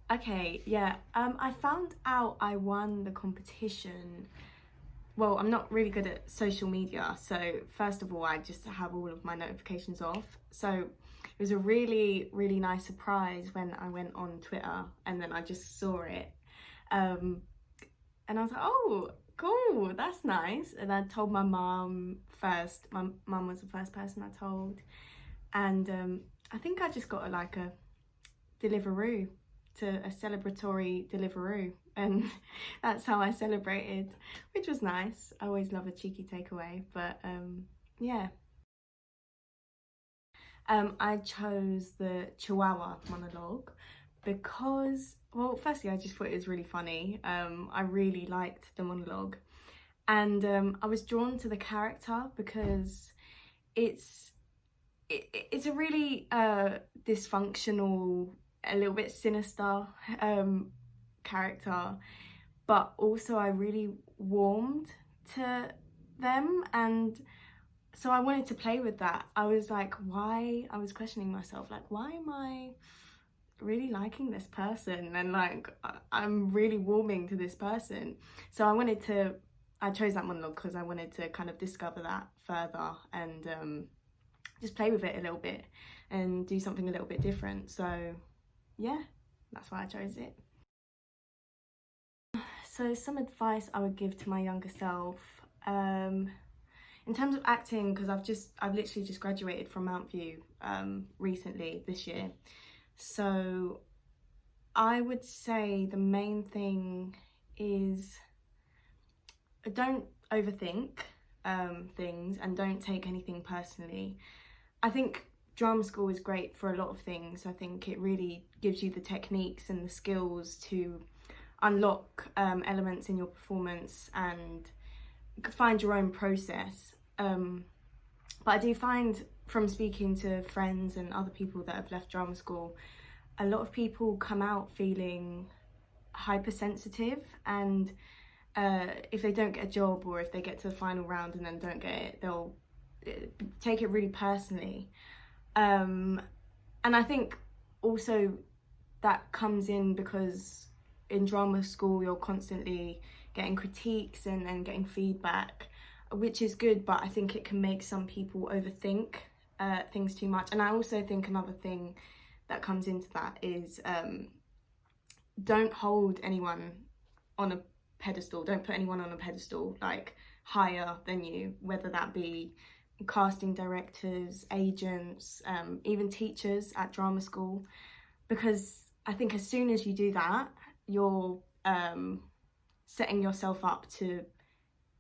Okay, yeah. I found out I won the competition. Well, I'm not really good at social media, so first of all, I just have all of my notifications off. So it was a really, really nice surprise when I went on Twitter and then I just saw it. Um, and I was like, oh, cool, that's nice. And I told my mum first. My mum was the first person I told. And I think I just got a Deliveroo, to a celebratory Deliveroo, and that's how I celebrated, which was nice. I always love a cheeky takeaway, but yeah. I chose the Chihuahua monologue because, well, firstly, I just thought it was really funny. I really liked the monologue, and I was drawn to the character because it's it's a really dysfunctional, a little bit sinister character, but also I really warmed to them, and so I wanted to play with that. I was like, why? I was questioning myself, like, why am I really liking this person, and like I'm really warming to this person? So I chose that monologue because I wanted to kind of discover that further and just play with it a little bit and do something a little bit different. So yeah, that's why I chose it. So some advice I would give to my younger self, in terms of acting, because I've literally just graduated from Mount View recently this year. So I would say the main thing is don't overthink things and don't take anything personally. I think drama school is great for a lot of things. I think it really gives you the techniques and the skills to unlock elements in your performance and find your own process. But I do find from speaking to friends and other people that have left drama school, a lot of people come out feeling hypersensitive, and if they don't get a job or if they get to the final round and then don't get it, they'll take it really personally. And I think also that comes in because in drama school you're constantly getting critiques and getting feedback, which is good, but I think it can make some people overthink things too much. And I also think another thing that comes into that is don't hold anyone on a pedestal. Don't put anyone on a pedestal like higher than you, whether that be casting directors, agents, even teachers at drama school, because I think as soon as you do that, you're setting yourself up to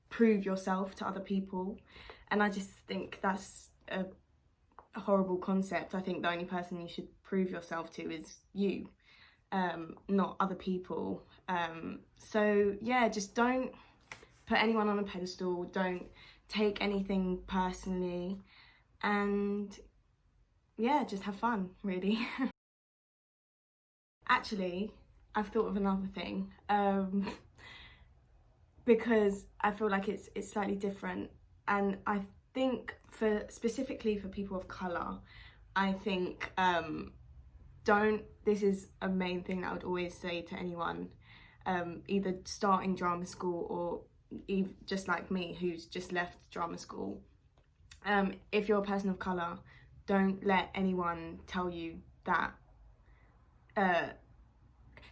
prove yourself to other people, and I just think that's a horrible concept. I think the only person you should prove yourself to is you, not other people. So yeah, just don't put anyone on a pedestal, don't take anything personally, and yeah, just have fun, really. Actually, I've thought of another thing, because I feel like it's slightly different, and I think specifically for people of colour, I think this is a main thing that I would always say to anyone, either starting drama school or just like me who's just left drama school. If you're a person of colour, don't let anyone tell you that,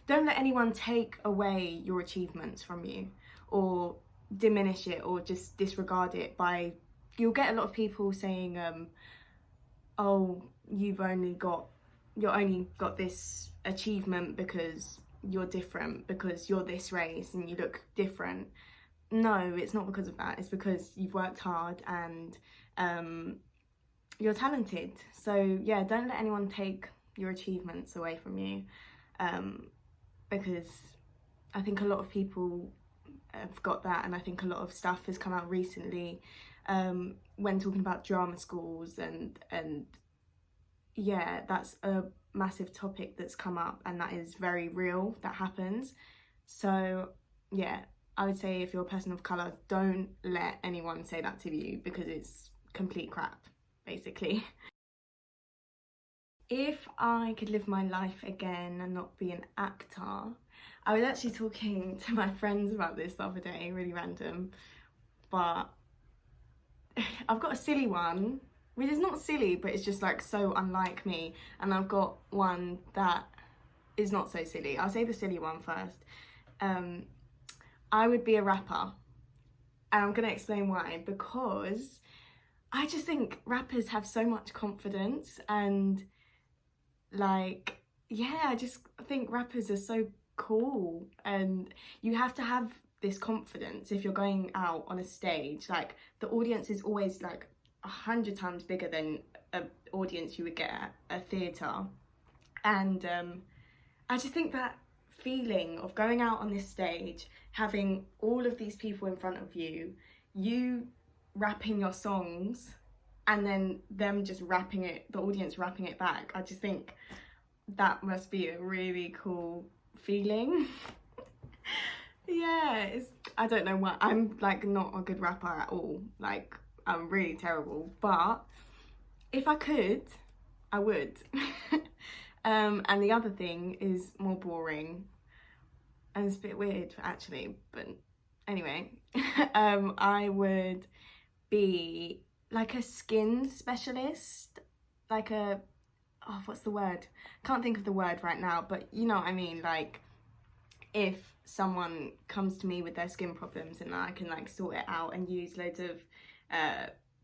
don't let anyone take away your achievements from you or diminish it or just disregard it by, you'll get a lot of people saying, oh, you've only got this achievement because you're different, because you're this race and you look different. No, it's not because of that. It's because you've worked hard and you're talented. So yeah, don't let anyone take your achievements away from you, because I think a lot of people have got that, and I think a lot of stuff has come out recently when talking about drama schools, and yeah, that's a massive topic that's come up, and that is very real, that happens. So yeah, I would say if you're a person of colour, don't let anyone say that to you, because it's complete crap, basically. If I could live my life again and not be an actor, I was actually talking to my friends about this the other day, really random, but I've got a silly one, which is not silly, but it's just like so unlike me, and I've got one that is not so silly. I'll say the silly one first. I would be a rapper, and I'm gonna explain why. Because I just think rappers have so much confidence, and like, yeah, I just think rappers are so cool, and you have to have this confidence if you're going out on a stage. Like, the audience is always like 100 times bigger than an audience you would get at a theatre, and I just think that feeling of going out on this stage, having all of these people in front of you, you rapping your songs, and then them just rapping it, the audience rapping it back. I just think that must be a really cool feeling. Yeah, I don't know what, I'm like not a good rapper at all. Like, I'm really terrible, but if I could, I would. And the other thing is more boring, and it's a bit weird actually, but anyway, I would be like a skin specialist, like a, oh, what's the word? Can't think of the word right now, but you know what I mean. Like, if someone comes to me with their skin problems, and I can like sort it out and use loads of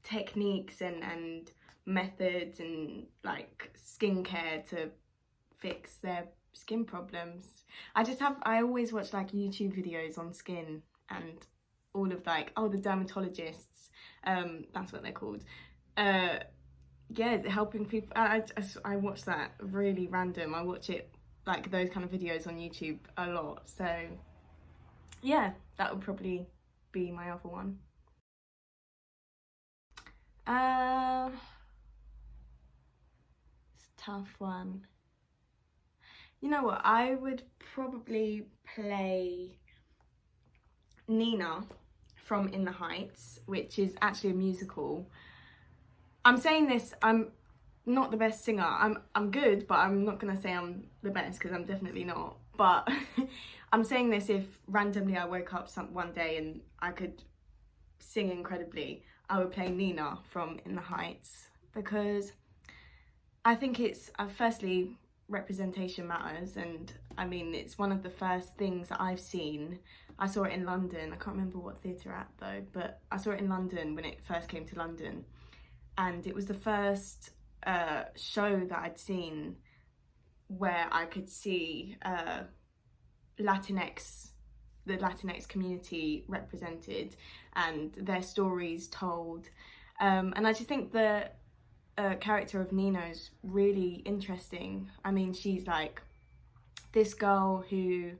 techniques and methods and like skincare to fix their skin problems. I always watch like YouTube videos on skin and all of like, oh, the dermatologists, that's what they're called. Yeah, helping people. I watch that really random. I watch it, like those kind of videos on YouTube, a lot. So yeah, that would probably be my other one. It's a tough one. You know what? I would probably play Nina from In the Heights, which is actually a musical. I'm saying this, I'm not the best singer. I'm good, but I'm not gonna say I'm the best, because I'm definitely not. But I'm saying this if randomly I woke up one day and I could sing incredibly, I would play Nina from In the Heights, because I think it's, firstly, representation matters, and I mean, it's one of the first things that I've seen. I saw it in London. I can't remember what theatre at though, but I saw it in London when it first came to London, and it was the first show that I'd seen where I could see the Latinx community represented and their stories told, and I just think the character of Nina's really interesting. I mean, she's like this girl who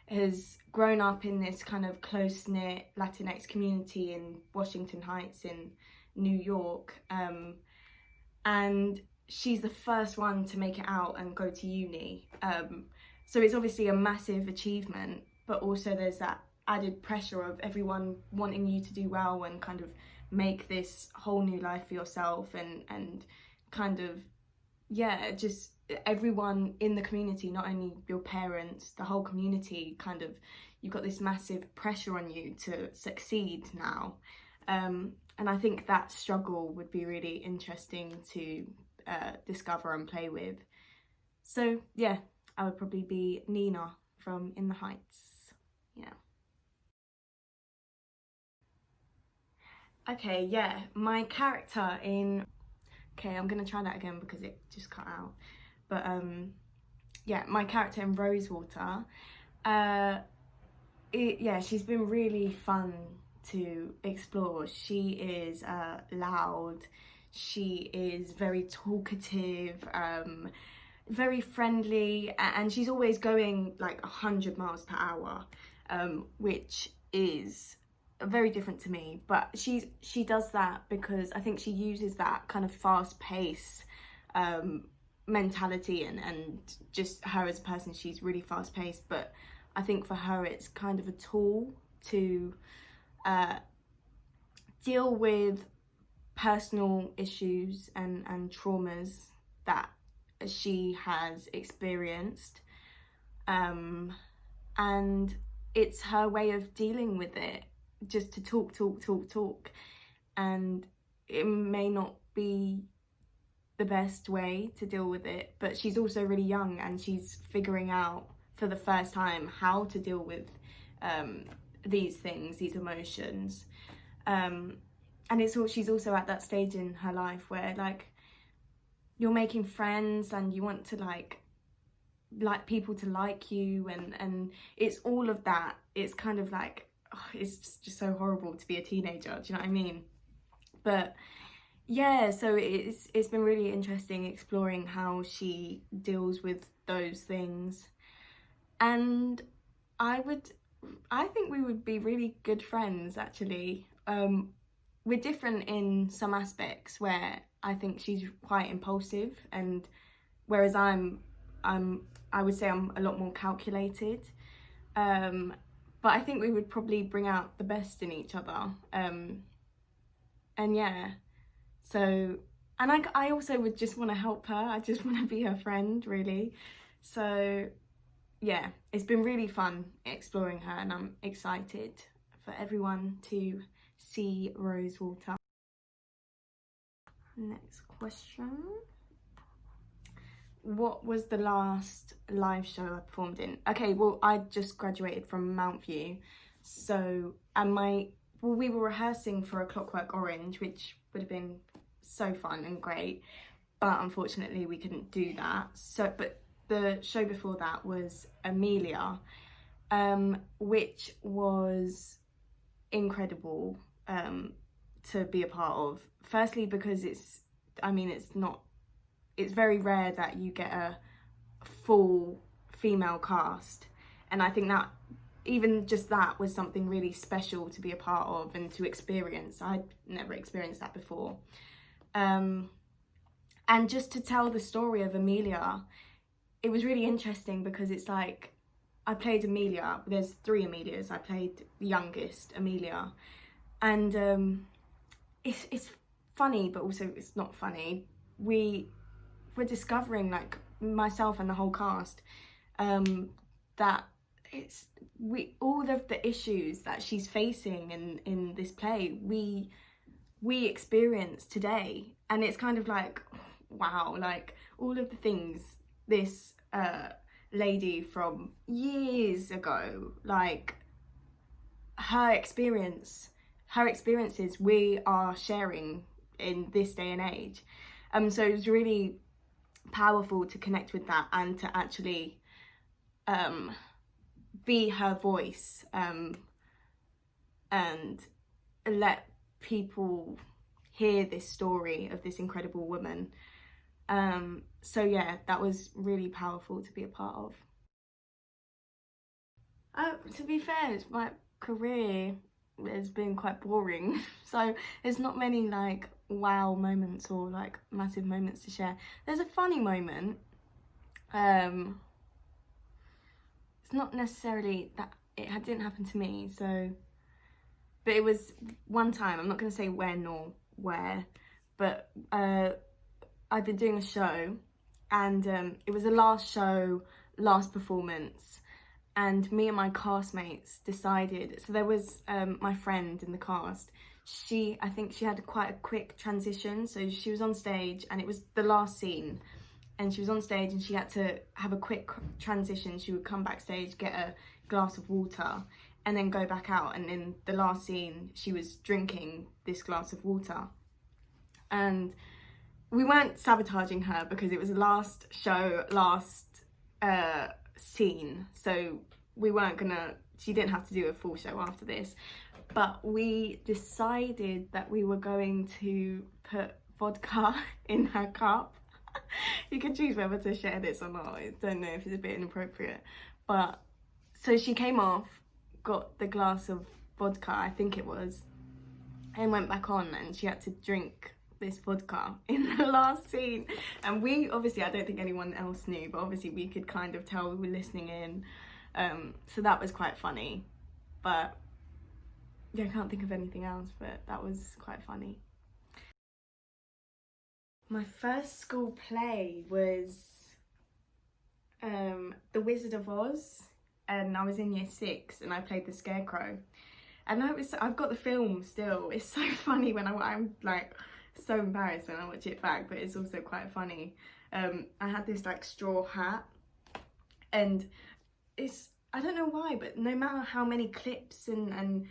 has grown up in this kind of close-knit Latinx community in Washington Heights in New York, and she's the first one to make it out and go to uni, so it's obviously a massive achievement, but also there's that added pressure of everyone wanting you to do well and kind of make this whole new life for yourself, and kind of, yeah, just everyone in the community, not only your parents, the whole community, kind of, you've got this massive pressure on you to succeed now, and I think that struggle would be really interesting to discover and play with. So yeah, I would probably be Nina from In the Heights. Yeah. Okay, yeah, my character in, okay, I'm gonna try that again because it just cut out. But yeah, my character in Rosewater, yeah, she's been really fun to explore. She is loud, she is very talkative, very friendly, and she's always going like 100 miles per hour, which is very different to me. But she does that because I think she uses that kind of fast pace mentality, and just her as a person, she's really fast paced, but I think for her it's kind of a tool to deal with personal issues and traumas that she has experienced, and it's her way of dealing with it, just to talk, and it may not be the best way to deal with it, but she's also really young and she's figuring out for the first time how to deal with these things, these emotions, and she's also at that stage in her life where like you're making friends and you want to like people to like you, and it's all of that. It's kind of like, oh, it's just so horrible to be a teenager, do you know what I mean? But yeah, so it's been really interesting exploring how she deals with those things, and I think we would be really good friends actually. We're different in some aspects where I think she's quite impulsive, and whereas I would say I'm a lot more calculated. But I think we would probably bring out the best in each other. And yeah, so, and I also would just want to help her. I just want to be her friend, really. So yeah, it's been really fun exploring her, and I'm excited for everyone to see Rosewater. Next question. What was the last live show I performed in? Okay, well, I just graduated from Mount View, so, and we were rehearsing for A Clockwork Orange, which would have been so fun and great, but unfortunately we couldn't do that. So, but the show before that was Amelia, which was incredible to be a part of. Firstly, because it's very rare that you get a full female cast, and I think that even just that was something really special to be a part of and to experience. I'd never experienced that before. And just to tell the story of Amelia, it was really interesting because it's like, I played Amelia, there's 3 Amelias, I played the youngest, Amelia, and it's funny, but also it's not funny. We're discovering, like, myself and the whole cast, that all of the issues that she's facing in this play, we experience today, and it's kind of like, wow, like all of the things this lady from years ago, like her experiences we are sharing in this day and age. So it was really powerful to connect with that and to actually be her voice, and let people hear this story of this incredible woman. So yeah, that was really powerful to be a part of. To be fair, my career has been quite boring, so there's not many like wow moments or like massive moments to share. There's a funny moment. It's not necessarily that it didn't happen to me, so, but it was one time, I'm not going to say when or where, but I'd been doing a show, and it was the last show, last performance, and me and my castmates decided, so there was my friend in the cast, I think she had quite a quick transition, so she was on stage and it was the last scene, and she was on stage and she had to have a quick transition. She would come backstage, get a glass of water, and then go back out, and in the last scene she was drinking this glass of water. And we weren't sabotaging her because it was the last show, last scene, so we weren't gonna, she didn't have to do a full show after this, but we decided that we were going to put vodka in her cup. You can choose whether to share this or not, I don't know if it's a bit inappropriate, but so she came off, got the glass of vodka, I think it was, and went back on, and she had to drink this vodka in the last scene. And we obviously, I don't think anyone else knew, but obviously we could kind of tell we were listening in, so that was quite funny. But yeah, I can't think of anything else, but that was quite funny. My first school play was The Wizard of Oz, and I was in year 6 and I played the Scarecrow. And I've got the film still. It's so funny when I'm like so embarrassed when I watch it back, but it's also quite funny. I had this like straw hat, and I don't know why, but no matter how many clips and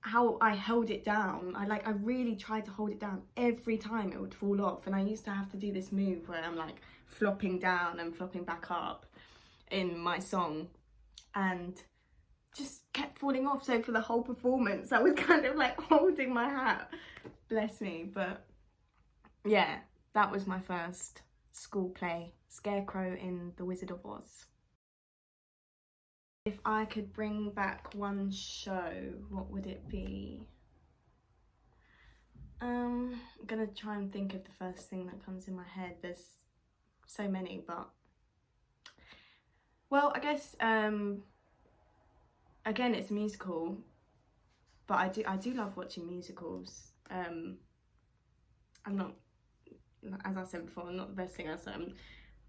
how I held it down, I really tried to hold it down. Every time it would fall off, and I used to have to do this move where I'm like flopping down and flopping back up in my song, and just kept falling off. So for the whole performance I was kind of like holding my hat, bless me. But yeah, that was my first school play, Scarecrow in The Wizard of Oz. If I could bring back one show, what would it be? I'm gonna try and think of the first thing that comes in my head. There's so many, but well, I guess again, it's a musical, but I do love watching musicals. I'm not, as I said before, I'm not the best singer, so I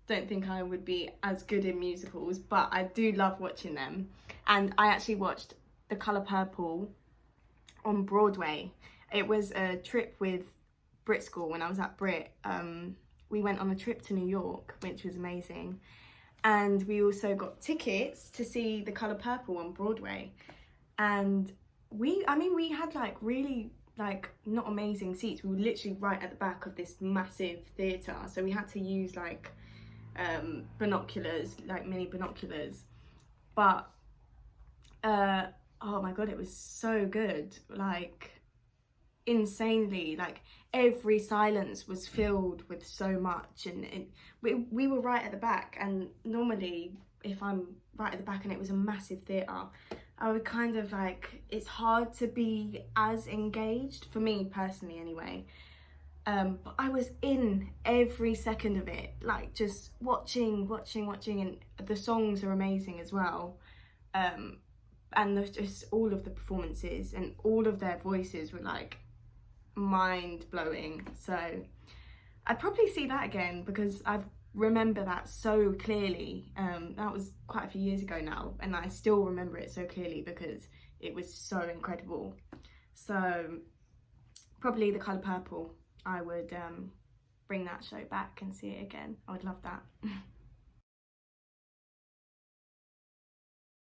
don't think I would be as good in musicals, but I do love watching them. And I actually watched The Colour Purple on Broadway. It was a trip with Brit School when I was at Brit. We went on a trip to New York, which was amazing. And we also got tickets to see The Colour Purple on Broadway. And we had like really like not amazing seats. We were literally right at the back of this massive theatre. So we had to use like binoculars, like mini binoculars. But oh my God, it was so good. Like insanely, like every silence was filled with so much, and we were right at the back. And normally if I'm right at the back and it was a massive theatre, I would kind of like, it's hard to be as engaged, for me personally anyway. But I was in every second of it, like just watching, and the songs are amazing as well. And there's just all of the performances and all of their voices were like mind-blowing. So I'd probably see that again because I remember that so clearly. That was quite a few years ago now, and I still remember it so clearly because it was so incredible. So probably The Colour Purple. I would bring that show back and see it again. I would love that.